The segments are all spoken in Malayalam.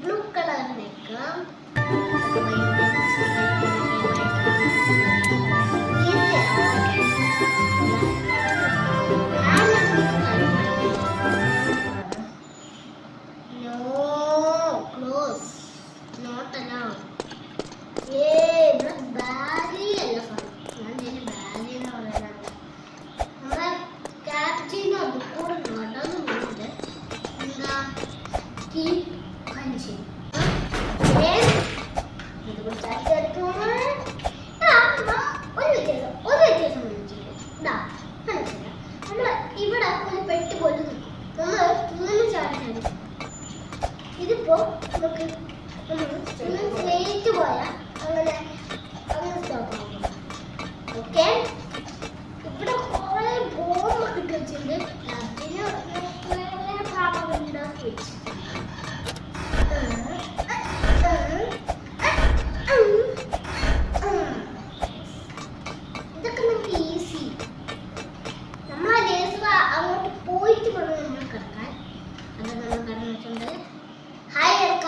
ബ്ലൂ കളറിലേക്കാം ഇതിപ്പോ നമുക്ക് സ്ലേറ്റ് പോയാ അങ്ങനെ സ്റ്റോപ്പ് ആവും. ഓക്കെ, ഇവിടെ കുറെ ബോംബ് ഇട്ട് വെച്ചിട്ടുണ്ട്. ഉണ്ടാക്കി വെച്ചു. ഇതൊക്കെ നമുക്ക് ഈസി. നമ്മൾ ആ ലേസ് അങ്ങോട്ട് പോയിട്ട് വേണം നമ്മൾ കിടക്കാൻ. അത് നമ്മൾ കിടന്നു വെച്ചിട്ടുണ്ട്. ഹായ് ഏർക്ക,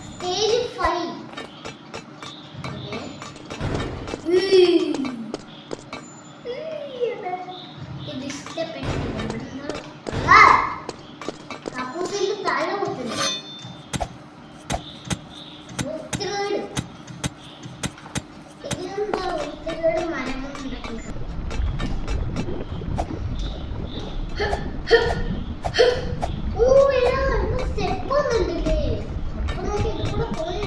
stage 5. ഇത് ഇഷ്ടപ്പെട്ടു. കപ്പൂസിന്റെ തല കുത്തുന്നു. ഇതിനെന്താ മരങ്ങളുണ്ടാക്കി സ്റ്റെപ്പ് ഒന്നുണ്ടല്ലേ? അപ്പൊ നോക്കി ഇത് കൂടെ പോയി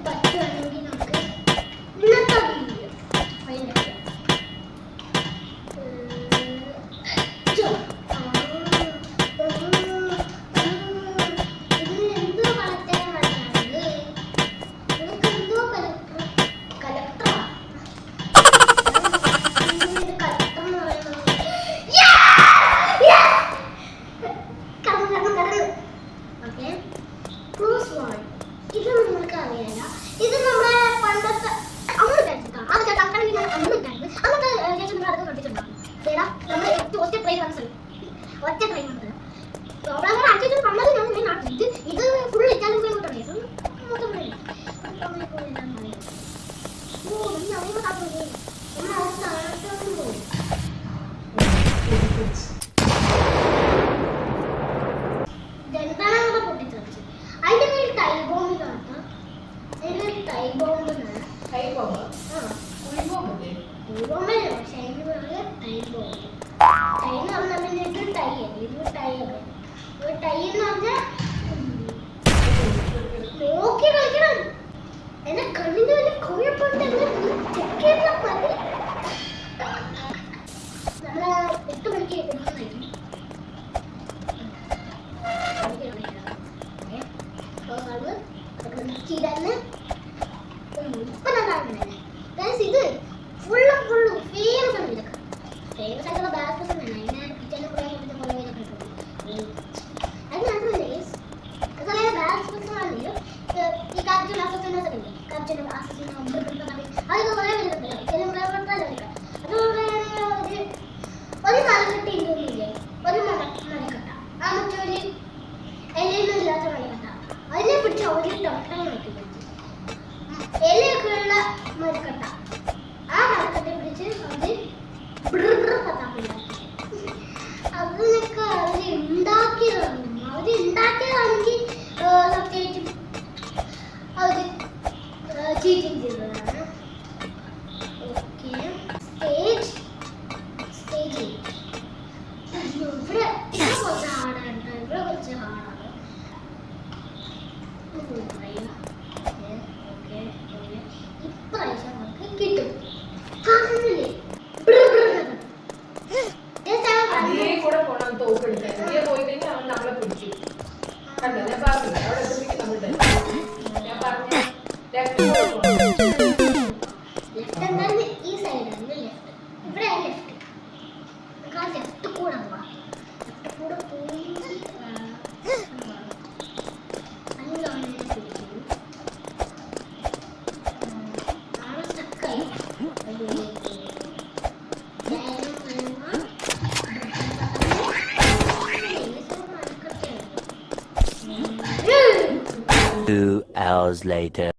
പറ്റുവാണെങ്കിൽ നമുക്ക് ഇന്നത്തെ വീഡിയോ ഇത് നിങ്ങൾക്ക് അറിയാല. ഇത് നമ്മുടെ പണ്ടത്തെ അമ്മ കഴിച്ചിട്ടാണ്. അത് ചേട്ടാ അങ്ങനെ അമ്മ കഴിച്ചത് അന്നത്തെ ചേച്ചി നിങ്ങൾ അതൊക്കെ കണ്ടിട്ടുണ്ടാകും. ചേട്ടാ നമ്മൾ ഒറ്റ ട്രെയിൻ വന്നത് ഒറ്റ ട്രെയിൻ വന്നത് അങ്ങനെ അച്ഛൻ പണ്ടത് ഞാൻ നാട്ടിൽ ഇത് ഫുൾ ഇറ്റാലിയൻ പോയി മൊത്തം ജനതാനങ്ങളുടെ പൊട്ടിത്തെറിച്ച് അതിന്റെ മേൽ ടൈ ബോംബ് കാണാം. അതിന്റെ ടൈ ബോംബ് ടൈ ബോംബ് പക്ഷെ അതിന്റെ പേര് ടൈ ബോംബ്. ടൈ എന്ന് പറഞ്ഞാൽ പിന്നെ ഇത് ടൈ അല്ലേ, ഇത് ടൈ അല്ലേ. ടൈ എന്ന് പറഞ്ഞാൽ നോക്കി കളിക്കണം. എന്റെ കണ്ണിന്റെ വലിയ കുഴപ്പമുണ്ടെങ്കിൽ ചെക്ക് ചെയ്താൽ മതി. നമ്മള് 8 മണിക്ക് എടുക്കുന്നതായിരിക്കും. ഇത് ഫുള്ളും ഫേമസ് ആണ്. ഇതൊക്കെ ഫേമസ് ആയിട്ടുള്ള ബാസ്കറ്റ്സ് ആണ്. അതിനെ കിച്ചണിൽ കുറേ ഇതൊക്കെ അത് മാത്രമല്ല അതുപോലെ ബാസ്കറ്റ്സ് ആണെങ്കിലും ഈ കാർട്ടൂൺ അസസിനോസ് ഉണ്ട്. കാർട്ടൂൺ അസസിനോ അതൊക്കെ കുറേ വരുന്നുണ്ട്. അതുപോലെ ഒരു മരക്കട്ട ഇല്ലേ, ഒരു മരക്കട്ട ആ മറ്റൊരു എല്ലൊന്നും ഇല്ലാത്ത മരക്കട്ട അതിനെ പിടിച്ച് ഒരു ടൊട്ടം നോക്കി പിടിച്ച് എലയൊക്കെ ഉള്ള മരക്കട്ട ആ മരക്കട്ടയെ പിടിച്ച് അത് അതിനൊക്കെ അവരുണ്ടാക്കിയതാണെങ്കിൽ സത്യമായിട്ടും അവര് ചീറ്റിംഗ് ചെയ്തതാണ്. ഓക്കെ സ്റ്റേജ് ഇവിടെ കുറച്ച് ഹാർഡാണ്. ഇവിടെ കുറച്ച് ഹാർഡാണ്. ഇപ്രാവശ്യം നമുക്ക് കിട്ടും. കാണുന്നില്ലേ ലെഫ്റ്റ് എന്തായാലും ഈ സൈഡാണ് ലെഫ്റ്റ്. ഇവിടെ ലെഫ്റ്റ് ലെഫ്റ്റ് കൂടെ ലെഫ്റ്റ് കൂടെ പോയി Two hours later.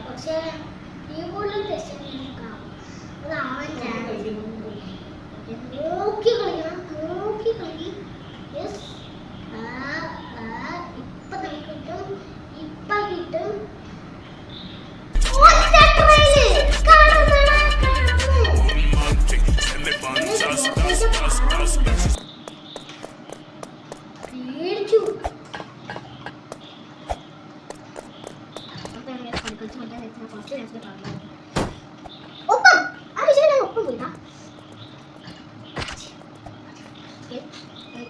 പക്ഷേ ഈ കൂടുതൽ ടെസ്റ്റ് അതാവാൻ നോക്കി കളിക്കണം. നോക്കി കളി. യെസ് ഇപ്പൊ നമുക്ക് കിട്ടും. ഇപ്പൊ കിട്ടും. പേടിച്ചു. ഒപ്പം ആ വിഷയം ഒപ്പം പോയിട്ടാ.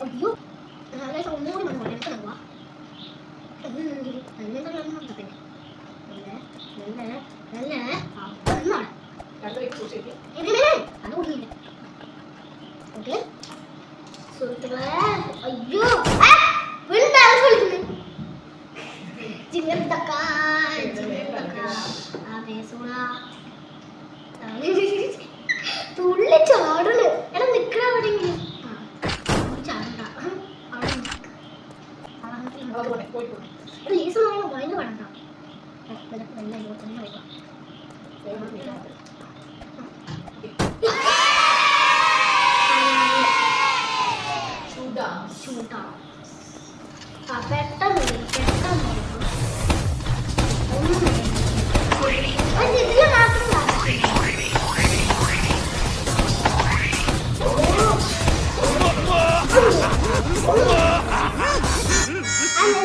അയ്യോ ഒന്നുകൂടി മതി എനിക്ക് പോവാ. അയ്യോ തുള്ളി ചാടണ്. എടാ നിക്കണ എവിടെയെങ്കിലും ചാടണ്ട. ലീസ് വയന്ന് വേണ്ട. പെട്ടെന്ന് ഇതില് മാത്രം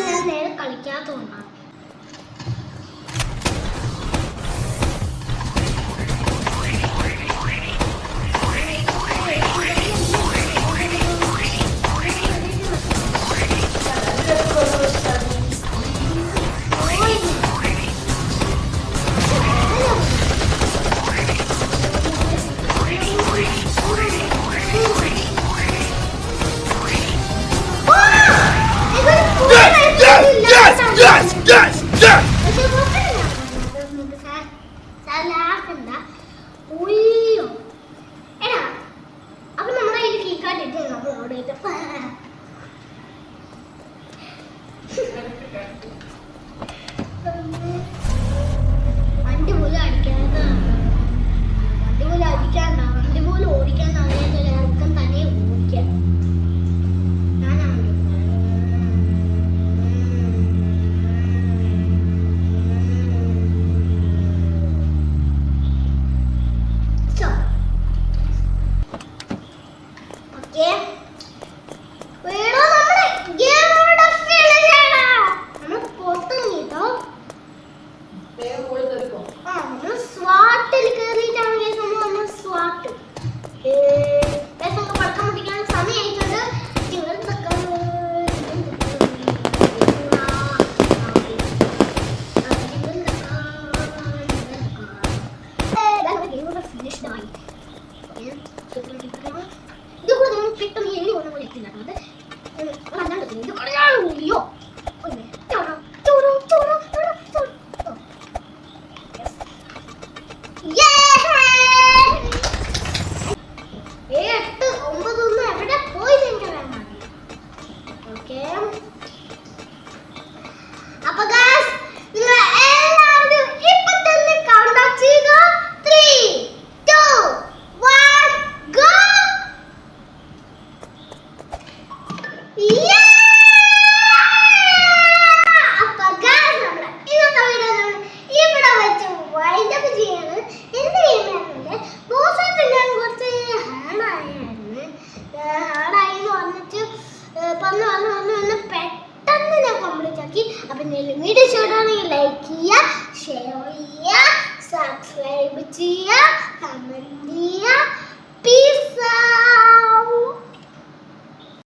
ഞാൻ നേരെ കളിക്കാത്തതുകൊണ്ടാണ്. അപ്പൊ നമ്മുടെ കയ്യിൽ കീക്കാട്ടിട്ട് നമ്മൾ അവിടെ വണ്ടി പോലും അടിക്കാണ്ടാവും. വണ്ടി പോലും ഓടിക്കാൻ അറിയാത്ത ആൾക്കും തന്നെ ഓടിക്കാൻ. പെട്ടെന്ന് ഞാൻ കംപ്ലീറ്റ് ആക്കി. അപ്പൊ വീഡിയോ ഇഷ്ടമാണെങ്കിൽ ലൈക്ക് ചെയ്യുക, ഷെയർ ചെയ്യുക, സബ്സ്ക്രൈബ് ചെയ്യുക, കമന്റ് ചെയ്യുക. പീസ്.